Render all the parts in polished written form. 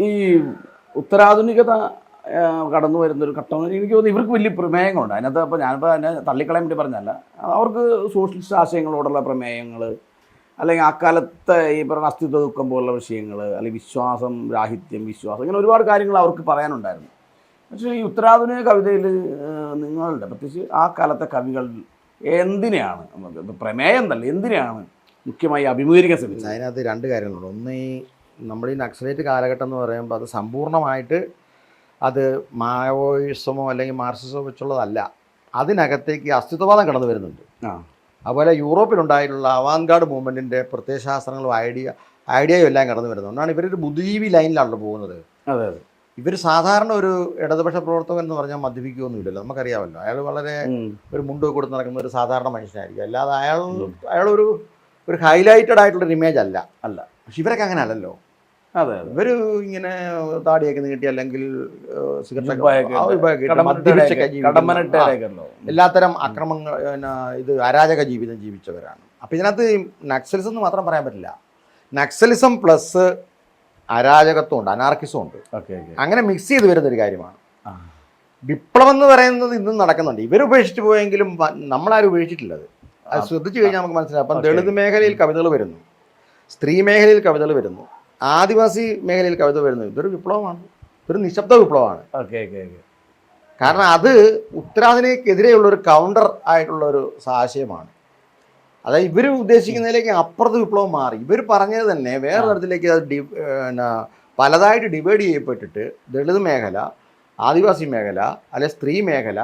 ഈ ഉത്തരാധുനികത കടന്നു വരുന്നൊരു ഘട്ടം എനിക്ക് തോന്നുന്നു ഇവർക്ക് വലിയ പ്രമേയങ്ങളുണ്ട് അതിനകത്ത്. അപ്പോൾ ഞാനിപ്പോൾ അതിനെ തള്ളിക്കളയാൻ വേണ്ടി പറഞ്ഞല്ല, അവർക്ക് സോഷ്യലിസ്റ്റ് ആശയങ്ങളോടുള്ള പ്രമേയങ്ങൾ, അല്ലെങ്കിൽ അക്കാലത്തെ ഈ പറയുന്ന അസ്തിത്വ ദുഃഖം പോലുള്ള വിഷയങ്ങൾ, അല്ലെങ്കിൽ വിശ്വാസം, രാഹിത്യം, വിശ്വാസം, ഇങ്ങനെ ഒരുപാട് കാര്യങ്ങൾ അവർക്ക് പറയാനുണ്ടായിരുന്നു. പക്ഷേ ഈ ഉത്തരാധുനിക കവിതയിൽ നിങ്ങളുടെ പ്രത്യേകിച്ച് ആ കാലത്തെ കവികൾ എന്തിനെയാണ്, പ്രമേയം തന്നെ എന്തിനെയാണ് മുഖ്യമായി അഭിമുഖീകരിക്കാൻ ശ്രമിച്ചത്? അതിനകത്ത് രണ്ട് കാര്യങ്ങളുണ്ട്. ഒന്ന്, ഈ നമ്മുടെ ഈ നക്സലേറ്റ് കാലഘട്ടം എന്ന് പറയുമ്പോൾ അത് സമ്പൂർണ്ണമായിട്ട് അത് മാവോയിസമോ അല്ലെങ്കിൽ മാർക്സിസമോ വെച്ചുള്ളതല്ല. അതിനകത്തേക്ക് അസ്തിത്വവാദം കടന്നു വരുന്നുണ്ട്. അതുപോലെ യൂറോപ്പിലുണ്ടായിട്ടുള്ള അവാൻഗാർഡ് മൂവ്മെൻറ്റിൻ്റെ പ്രത്യയശാസ്ത്രങ്ങളും ഐഡിയയും എല്ലാം കടന്നു വരുന്നത്. അതുകൊണ്ടാണ് ഇവരൊരു ബുദ്ധിജീവി ലൈനിലാണല്ലോ പോകുന്നത്. അതെ അതെ. ഇവർ സാധാരണ ഒരു ഇടതുപക്ഷ പ്രവർത്തകൻ എന്ന് പറഞ്ഞാൽ മദ്യപിക്കുകയൊന്നുമില്ലല്ലോ, നമുക്കറിയാമല്ലോ. അയാൾ വളരെ ഒരു മുണ്ട് കൊടുത്ത് നടക്കുന്ന ഒരു സാധാരണ മനുഷ്യനായിരിക്കും. അല്ലാതെ അയാളൊരു ഹൈലൈറ്റഡ് ആയിട്ടുള്ളൊരു ഇമേജ് അല്ല. പക്ഷെ ഇവരൊക്കെ അങ്ങനെ അല്ലല്ലോ. അതെ, ഇവർ ഇങ്ങനെ താടിയൊക്കെ നീട്ടി അല്ലെങ്കിൽ എല്ലാത്തരം അക്രമങ്ങൾ, ഇത് അരാജക ജീവിതം ജീവിച്ചവരാണ്. അപ്പം ഇതിനകത്ത് നക്സലിസം എന്ന് മാത്രം പറയാൻ പറ്റില്ല. നക്സലിസം പ്ലസ് അരാജകത്വം ഉണ്ട്, അനാർക്കിസം ഉണ്ട്. അങ്ങനെ മിക്സ് ചെയ്ത് വരുന്നൊരു കാര്യമാണ്. വിപ്ലവം എന്ന് പറയുന്നത് ഇന്നും നടക്കുന്നുണ്ട്. ഇവർ ഉപേക്ഷിച്ച് പോയെങ്കിലും നമ്മളാരും ഉപേക്ഷിച്ചിട്ടില്ല. അത് ശ്രദ്ധിച്ചു കഴിഞ്ഞാൽ നമുക്ക് മനസ്സിലാവും. അപ്പം ദളിത് മേഖലയിൽ കവിതകൾ വരുന്നു, സ്ത്രീ മേഖലയിൽ കവിതകൾ വരുന്നു, ആദിവാസി മേഖലയിൽ കവിത വരുന്നു. ഇതൊരു വിപ്ലവമാണ്, ഇതൊരു നിശബ്ദ വിപ്ലവമാണ്. കാരണം അത് ഉത്തരാധുനികക്കെതിരെയുള്ളൊരു കൗണ്ടർ ആയിട്ടുള്ളൊരു ആശയമാണ്. അതായത് ഇവർ ഉദ്ദേശിക്കുന്നതിലേക്ക് അപ്പുറത്ത് വിപ്ലവം മാറി. ഇവർ പറഞ്ഞത് തന്നെ വേറെ തരത്തിലേക്ക് അത് പലതായിട്ട് ഡിവൈഡ് ചെയ്യപ്പെട്ടിട്ട് ദളിത് മേഖല, ആദിവാസി മേഖല, അല്ലെ സ്ത്രീ മേഖല,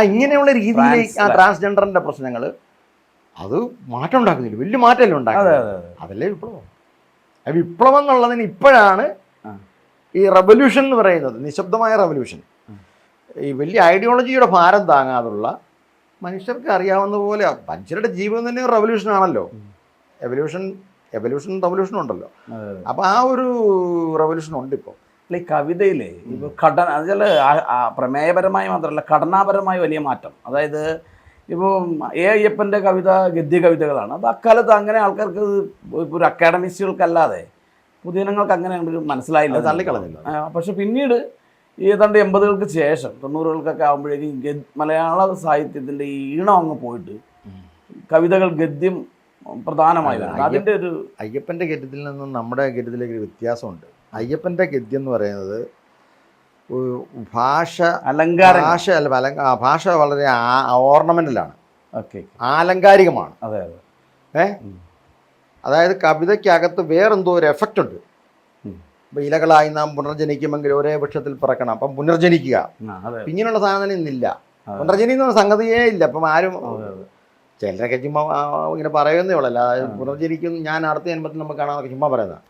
ഇങ്ങനെയുള്ള രീതിയിലേക്ക് ആ ട്രാൻസ്ജെൻഡറിൻ്റെ പ്രശ്നങ്ങൾ അത് മാറ്റം ഉണ്ടാക്കുന്നില്ല. വലിയ മാറ്റമല്ലേ ഉണ്ടാക്കുന്നത്? അതല്ലേ വിപ്ലവം. വിപ്ലവം എന്നുള്ളതിന് ഇപ്പോഴാണ് ഈ റവല്യൂഷൻ എന്ന് പറയുന്നത്, നിശബ്ദമായ റവല്യൂഷൻ. ഈ വലിയ ഐഡിയോളജിയുടെ ഭാരം താങ്ങാതുള്ള മനുഷ്യർക്ക് അറിയാവുന്ന പോലെ മനുഷ്യരുടെ ജീവിതം തന്നെ റവല്യൂഷൻ ആണല്ലോ. എവല്യൂഷൻ റവല്യൂഷനും ഉണ്ടല്ലോ. അപ്പോൾ ആ ഒരു റവല്യൂഷൻ ഉണ്ട് ഇപ്പോൾ. ഈ കവിതയിലെ ഇപ്പോൾ അതിൽ പ്രമേയപരമായി മാത്രമല്ല ഘടനാപരമായി വലിയ മാറ്റം. അതായത് ഇപ്പോൾ അയ്യപ്പൻ്റെ കവിത ഗദ്യ കവിതകളാണ്. അത് അക്കാലത്ത് അങ്ങനെ ആൾക്കാർക്ക് ഒരു അക്കാഡമിസ്റ്റുകൾക്കല്ലാതെ പൊതുജനങ്ങൾക്ക് അങ്ങനെ മനസ്സിലായില്ല, തള്ളിക്കളഞ്ഞില്ല. പക്ഷെ പിന്നീട് ഏതാണ്ട് 80-കൾക്ക് ശേഷം 90-കൾക്കൊക്കെ ആകുമ്പോഴേക്കും മലയാള സാഹിത്യത്തിൻ്റെ ഈ ഈണം അങ്ങ് പോയിട്ട് കവിതകൾ ഗദ്യം പ്രധാനമായി വരുന്നത്. അതിൻ്റെ ഒരു അയ്യപ്പൻ്റെ ഗദ്യത്തിൽ നിന്നും നമ്മുടെ ഗദ്യത്തിലേക്ക് ഒരു വ്യത്യാസമുണ്ട്. അയ്യപ്പൻ്റെ ഗദ്യം എന്ന് പറയുന്നത് ഭാഷ വളരെ ഓർണമെൻ്റലാണ്, ആലങ്കാരികമാണ്. അതായത് കവിതയ്ക്കകത്ത് വേറെന്തോ ഒരു എഫക്റ്റ് ഉണ്ട്. ഇപ്പം ഇലകളായി നാം പുനർജനിക്കുമെങ്കിൽ ഒരേ വൃക്ഷത്തിൽ പിറക്കണം, അപ്പം പുനർജനിക്കുക, ഇങ്ങനെയുള്ള സാധനം തന്നെ ഇന്നില്ല. പുനർജനി എന്ന് പറഞ്ഞ സംഗതിയേ ഇല്ല. അപ്പം ആരും ചിലരൊക്കെ ചുമ്മാ ഇങ്ങനെ പറയുന്നേ ഉള്ളൂ. അല്ലാതെ പുനർജനിക്കും ഞാൻ അടുത്ത ജന്മത്തിൽ നമുക്ക് കാണാനൊക്കെ ചുമ്മാ പറയുന്നതാണ്.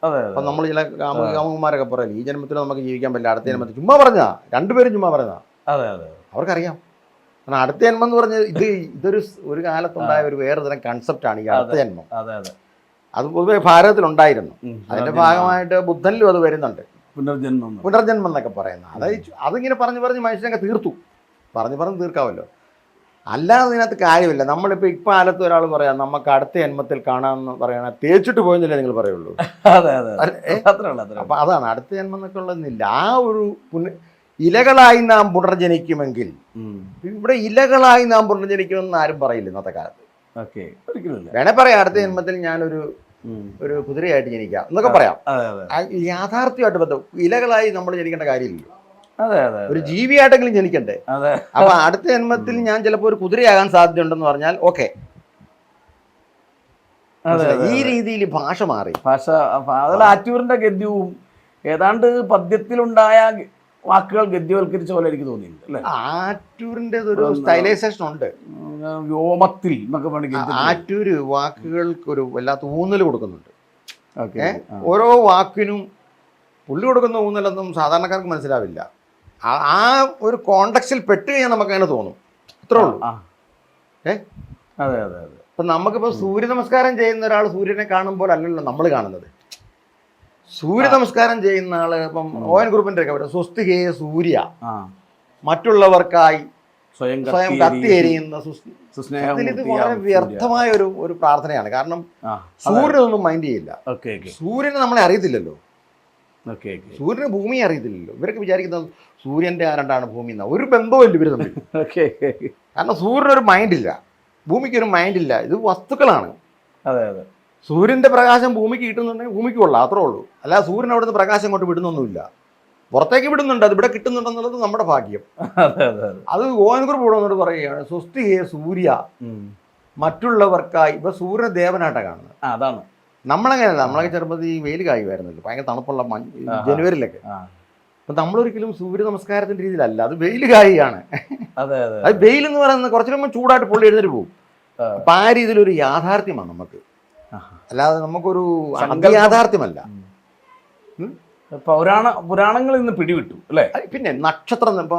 അപ്പം നമ്മൾ ചില കാമുകന്മാരൊക്കെ പറയല്ലേ, ഈ ജന്മത്തിൽ നമുക്ക് ജീവിക്കാൻ പറ്റില്ല, അടുത്ത ജന്മത്തിൽ ചുമ്മാ പറഞ്ഞാ, രണ്ടുപേരും ചുമ്മാ പറയുന്നതാ. അവർക്കറിയാം. കാരണം അടുത്ത ജന്മം എന്ന് പറഞ്ഞാൽ ഒരു കാലത്തുണ്ടായ ഒരു വേറെ തരം കൺസെപ്റ്റാണ് ഈ അടുത്ത ജന്മം. അത് പൊതുവെ ഭാരതത്തിലുണ്ടായിരുന്നു. അതിന്റെ ഭാഗമായിട്ട് ബുദ്ധനിലും അത് വരുന്നുണ്ട്, പുനർജന്മം എന്നൊക്കെ പറയുന്നത്. അതായത് അതിങ്ങനെ പറഞ്ഞ് മനുഷ്യനൊക്കെ തീർത്തു, പറഞ്ഞ് തീർക്കാമല്ലോ. അല്ലാതെ ഇതിനകത്ത് കാര്യമില്ല. നമ്മളിപ്പോൾ കാലത്ത് ഒരാൾ പറയാം നമുക്ക് അടുത്ത ജന്മത്തിൽ കാണാമെന്ന് പറയണ തേച്ചിട്ട് പോയെന്നല്ലേ നിങ്ങൾ പറയുള്ളൂ. അപ്പം അതാണ് അടുത്ത ജന്മം എന്നൊക്കെ ഉള്ളതെന്നില്ല. ആ ഒരു ഇലകളായി നാം പുനർജനിക്കുമെങ്കിൽ, ഇവിടെ ഇലകളായി നാം പുനർജനിക്കുമെന്ന് ആരും പറയില്ല ഇന്നത്തെ കാലത്ത്. വേണേ പറയാം അടുത്ത ജന്മത്തിൽ ഞാനൊരു കുതിരയായിട്ട് ജനിക്കാം എന്നൊക്കെ പറയാം. യാഥാർത്ഥ്യമായിട്ട് ബന്ധം ഇലകളായി നമ്മൾ ജനിക്കേണ്ട കാര്യമില്ലല്ലോ. ഒരു ജീവിയായിട്ടെങ്കിലും ജനിക്കണ്ടേ? അപ്പൊ അടുത്ത ജന്മത്തിൽ ഞാൻ ചിലപ്പോൾ ഒരു കുതിരയാകാൻ സാധ്യതയുണ്ടെന്ന് പറഞ്ഞാൽ ഓക്കെ. ഈ രീതിയിൽ ഭാഷ മാറി. ആറ്റൂരിന്റെ ഗദ്യവും ഏതാണ്ട് പദ്യത്തിലുണ്ടായ വാക്കുകൾ ഗദ്യവൽക്കരിച്ച പോലെ എനിക്ക് തോന്നിയിട്ടുണ്ട് അല്ലേ? ആറ്റൂരിൻ്റെ ഒരു സ്റ്റൈലൈസേഷൻ ഉണ്ട്. വ്യോമത്തിൽ എന്നൊക്കെ വേണമെങ്കിൽ ആറ്റൂര് വാക്കുകൾക്ക് ഒരു വല്ലാത്ത ഊന്നൽ കൊടുക്കുന്നുണ്ട്. ഓരോ വാക്കിനും പുള്ളി കൊടുക്കുന്ന ഊന്നലൊന്നും സാധാരണക്കാർക്ക് മനസ്സിലാവില്ല. ആ ഒരു കോണ്ടക്സ്റ്റിൽ പെട്ട് കഴിഞ്ഞാൽ നമുക്ക് അങ്ങനെ തോന്നും. അത്രേ ഉള്ളൂ. ഇപ്പം നമുക്കിപ്പോൾ സൂര്യ നമസ്കാരം ചെയ്യുന്ന ഒരാൾ സൂര്യനെ കാണുമ്പോൾ അല്ലല്ലോ നമ്മൾ കാണുന്നത്. സൂര്യ നമസ്കാരം ചെയ്യുന്ന ആള് ഇപ്പം ON ഗ്രൂപ്പിന്റെ ഒക്കെ സ്വസ്തികേ സൂര്യ, മറ്റുള്ളവർക്കായി സ്വയം കത്തിയെരിയുന്ന ഇത് വളരെ വ്യർത്ഥമായ ഒരു പ്രാർത്ഥനയാണ്. കാരണം സൂര്യനൊന്നും മൈൻഡ് ചെയ്യില്ല. സൂര്യനെ നമ്മളെ അറിയത്തില്ലല്ലോ. ഓക്കെ സൂര്യന് ഭൂമിയെ അറിയത്തില്ലല്ലോ. ഇവരൊക്കെ വിചാരിക്കുന്നത് സൂര്യൻ്റെ ആരണ്ടാണ് ഭൂമി എന്നാ. ഒരു ബന്ധവുമില്ല ഇവർ തമ്മിൽ. ഓക്കെ കാരണം സൂര്യനൊരു മൈൻഡില്ല, ഭൂമിക്കൊരു മൈൻഡില്ല. ഇത് വസ്തുക്കളാണ്. അതെ അതെ. സൂര്യൻ്റെ പ്രകാശം ഭൂമിക്ക് കിട്ടുന്നുണ്ടെങ്കിൽ ഭൂമിക്ക് കൊള്ളാം, അത്രേ ഉള്ളൂ. അല്ല സൂര്യൻ അവിടുന്ന് പ്രകാശം കൊണ്ട് വിടുന്നൊന്നുമില്ല. പുറത്തേക്ക് വിടുന്നുണ്ട്, അത് ഇവിടെ കിട്ടുന്നുണ്ടെന്നുള്ളത് നമ്മുടെ ഭാഗ്യം. അതെ അതെ അതെ. അത് ഓൻകുറിപ്പ് ഇവിടെ വന്നിട്ട് പറയുകയാണ്, സ്വസ്തി ഹേ സൂര്യ മറ്റുള്ളവർക്കായി. ഇപ്പൊ സൂര്യനെ ദേവനായിട്ടാണ് കാണുന്നത്. അതാണ്. നമ്മളങ്ങനെയല്ല. നമ്മളൊക്കെ ചെറുപ്പത്തിൽ ഈ വെയിൽ കായുമായിരുന്നല്ലോ, ഭയങ്കര തണുപ്പുള്ള ജനുവരിയിലൊക്കെ. അപ്പൊ നമ്മളൊരിക്കലും സൂര്യ നമസ്കാരത്തിന്റെ രീതിയിലല്ല, അത് വെയിൽ കായാണ്. അതെ അതെ. അത് വെയിൽ എന്ന് പറയുന്നത് കുറച്ചു മുമ്പ് ചൂടായിട്ട് പൊള്ളി എഴുന്നേറ്റ് പോകും. അപ്പൊ ആ രീതിയിലൊരു യാഥാർത്ഥ്യമാണ് നമുക്ക്, അല്ലാതെ നമുക്കൊരു യാഥാർത്ഥ്യമല്ല. പുരാണങ്ങളിൽ നിന്ന് പിടിവിട്ടു അല്ലേ? പിന്നെ നക്ഷത്രം ഇപ്പൊ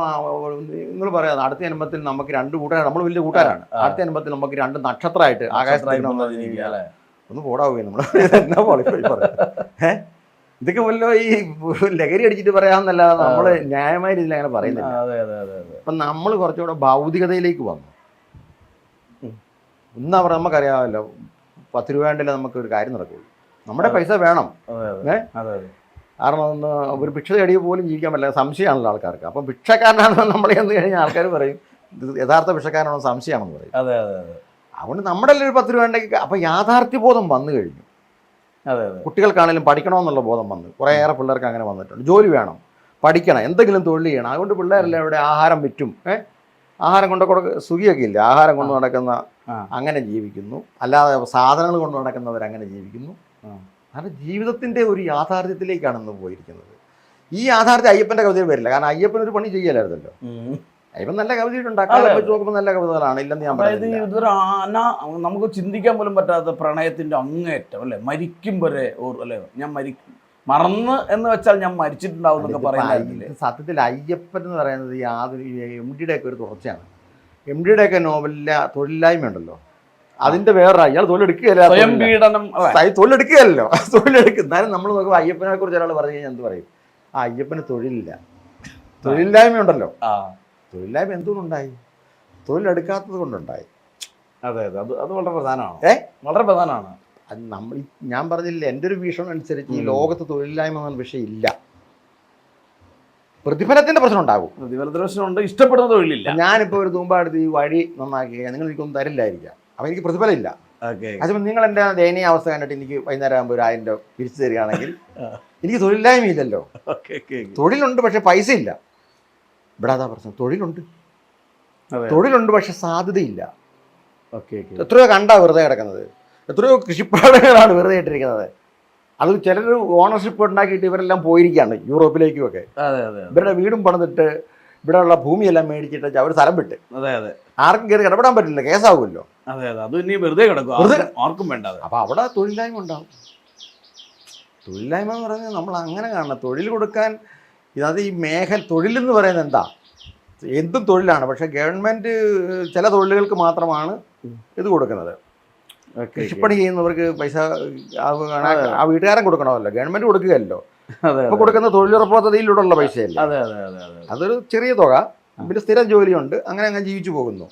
നിങ്ങൾ പറയാം, അടുത്ത ജന്മത്തിൽ നമുക്ക് 2 കൂട്ടുകാരാണ്, നമ്മൾ വലിയ കൂട്ടുകാരാണ്. അടുത്ത ജന്മത്തിൽ നമുക്ക് 2 നക്ഷത്രമായിട്ട് ആകാശത്തിൽ ഒന്ന് പോടാവുകയും നമ്മൾ എന്നാ പോലെ പറയാം. ഇതൊക്കെ വല്ലോ ഈ ലഹരി അടിച്ചിട്ട് പറയാമെന്നല്ലാതെ നമ്മള് ന്യായമായ രീതിയിൽ അങ്ങനെ പറയുന്നില്ല. അപ്പൊ നമ്മൾ കുറച്ചുകൂടെ ഭൗതികതയിലേക്ക് വന്നു. ഇന്നാ പറഞ്ഞ നമുക്കറിയാമല്ലോ, 10 രൂപ ഉണ്ടെങ്കിൽ നമുക്ക് ഒരു കാര്യം നടക്കുള്ളൂ. നമ്മുടെ പൈസ വേണം. കാരണം ഒന്ന് ഒരു ഭിക്ഷ തേടിയ പോലും ജീവിക്കാൻ പറ്റില്ല, സംശയമാണല്ലോ ആൾക്കാർക്ക്. അപ്പം ഭിക്ഷക്കാരനാണെന്ന് നമ്മൾ ചെന്ന് കഴിഞ്ഞാൽ ആൾക്കാർ പറയും ഇത് യഥാർത്ഥ ഭിക്ഷക്കാരനാണോ സംശയമാണെന്ന് പറയും. അതെ അതെ അതെ. അതുകൊണ്ട് നമ്മുടെ ഒരു 10 രൂപ ഉണ്ടെങ്കിൽ അപ്പം യാഥാർത്ഥ്യബോധം വന്നു കഴിഞ്ഞു. അതെ അതെ. കുട്ടികൾക്കാണെങ്കിലും പഠിക്കണമെന്നുള്ള ബോധം വന്നു. കുറേയേറെ പിള്ളേർക്ക് അങ്ങനെ വന്നിട്ടുണ്ട്. ജോലി വേണം, പഠിക്കണം, എന്തെങ്കിലും തൊഴിൽ ചെയ്യണം. അതുകൊണ്ട് പിള്ളേരെല്ലാം ഇവിടെ ആഹാരം വിറ്റും ആഹാരം കൊണ്ട് സുഖിയൊക്കെ ഇല്ല, ആഹാരം കൊണ്ട് നടക്കുന്ന അങ്ങനെ ജീവിക്കുന്നു. അല്ലാതെ സാധനങ്ങൾ കൊണ്ട് നടക്കുന്നവരങ്ങനെ ജീവിക്കുന്നു. കാരണം ജീവിതത്തിൻ്റെ ഒരു യാഥാർത്ഥ്യത്തിലേക്കാണ് ഇന്ന് പോയിരിക്കുന്നത്. ഈ യാഥാർത്ഥ്യം അയ്യപ്പൻ്റെ കവിതയിൽ വരില്ല. കാരണം അയ്യപ്പൻ ഒരു പണി ചെയ്യലായിരുന്നല്ലോ. അയ്യപ്പൻ നല്ല കവിതയുണ്ടാക്കാൻ നോക്കുമ്പോൾ നല്ല കവിതകളാണ്, ഇല്ലെന്ന് ഞാൻ പറയുന്നത്. ഇതൊരു ആന, നമുക്ക് ചിന്തിക്കാൻ പോലും പറ്റാത്ത പ്രണയത്തിന്റെ അങ്ങേറ്റം അല്ലേ? മരിക്കും വരെ അല്ലേ, ഞാൻ മറന്ന് എന്ന് വെച്ചാൽ ഞാൻ മരിച്ചിട്ടുണ്ടാവും എന്നൊക്കെ പറയുന്നത്. സത്യത്തിൽ അയ്യപ്പൻ എന്ന് പറയുന്നത് MD യുടെ ഒക്കെ ഒരു തുടർച്ചയാണ്. MD യുടെ ഒക്കെ നോവലിലെ തൊഴിലില്ലായ്മ ഉണ്ടല്ലോ, അതിന്റെ വേറെ അയാൾ തൊഴിലെടുക്കുകയല്ലോ. എന്നാലും നമ്മൾ നോക്കുമ്പോൾ അയ്യപ്പനെ കുറിച്ച് ഒരാൾ പറഞ്ഞു കഴിഞ്ഞാൽ എന്ത് പറയും? അയ്യപ്പന് തൊഴിലില്ല, തൊഴിലില്ലായ്മ ഉണ്ടല്ലോ. തൊഴിലില്ലായ്മ എന്തുകൊണ്ടുണ്ടായി? തൊഴിലെടുക്കാത്തത് കൊണ്ടുണ്ടായി. അതെ അതെ, അത് വളരെ പ്രധാനമാണ്. വളരെ പ്രധാനമാണ്. അത് ഞാൻ പറഞ്ഞില്ല, എൻ്റെ ഒരു വീക്ഷണം അനുസരിച്ച് ഈ ലോകത്ത് തൊഴിലില്ലായ്മ എന്ന വിഷയം ഇല്ല. പ്രതിഫലത്തിന്റെ പ്രശ്നം ഉണ്ടാകും. പ്രതിഫലത്തിന്റെ പ്രശ്നമുണ്ട്, ഇഷ്ടപ്പെടുന്ന തൊഴിലില്ല. ഞാനിപ്പോൾ ഒരു തൂമ്പാടുത്ത് ഈ വഴി നന്നാക്കി നിങ്ങൾ എനിക്കൊന്നും തരില്ലായിരിക്കാം, അപ്പം എനിക്ക് പ്രതിഫലം ഇല്ല. അതുകൊണ്ട് നിങ്ങൾ എൻ്റെ ദയനീയ അവസ്ഥ കണ്ടിട്ട് എനിക്ക് വൈകുന്നേരം ആകുമ്പോൾ ഒരു 1000 രൂപ പിരിച്ചു തരികയാണെങ്കിൽ എനിക്ക് തൊഴിലില്ലായ്മയില്ലല്ലോ. തൊഴിലുണ്ട് പക്ഷെ പൈസ ഇല്ല. ഇവിടെ അതാ പ്രശ്നം. തൊഴിലുണ്ട് പക്ഷെ സാധ്യതയില്ല. എത്രയോ കണ്ടാ വെറുതെ കിടക്കുന്നത്, എത്രയോ കൃഷിപ്പാടങ്ങളാണ് വെറുതെ ഇട്ടിരിക്കുന്നത്. അത് ചിലർ ഓണർഷിപ്പ് ഉണ്ടാക്കിയിട്ട് ഇവരെല്ലാം പോയിരിക്കുകയാണ് യൂറോപ്പിലേക്കുമൊക്കെ. ഇവരുടെ വീടും പണിതിട്ട് ഇവിടെയുള്ള ഭൂമിയെല്ലാം മേടിച്ചിട്ട് അവർ സ്ഥലം വിട്ട്. ആർക്കും കയറി ഇടപെടാൻ പറ്റില്ല, കേസാവുമല്ലോ. അത് ഇനി വെറുതെ കിടക്കും, ആർക്കും വേണ്ട. അപ്പൊ അവിടെ തൊഴിലില്ലായ്മ ഉണ്ടാവും. തൊഴിലില്ലായ്മ എന്ന് പറഞ്ഞാൽ നമ്മൾ അങ്ങനെ കാണണം. തൊഴിൽ കൊടുക്കാൻ അത് ഈ തൊഴിലെന്ന് പറയുന്നത് എന്താ? എന്തും തൊഴിലാണ്. പക്ഷെ ഗവൺമെന്റ് ചില തൊഴിലുകൾക്ക് മാത്രമാണ് ഇത് കൊടുക്കുന്നത്. കൃഷിപ്പണി ചെയ്യുന്നവർക്ക് പൈസ ആ വീട്ടുകാരൻ കൊടുക്കണമല്ലോ, ഗവൺമെന്റ് കൊടുക്കുകയല്ലോ. അപ്പൊ കൊടുക്കുന്ന തൊഴിലുറപ്പ് പദ്ധതിയിലൂടെയുള്ള പൈസയല്ലേ. അതൊരു ചെറിയ തുക. പിന്നെ സ്ഥിരം ജോലിയുണ്ട്, അങ്ങനെ ജീവിച്ചു പോകുന്നു.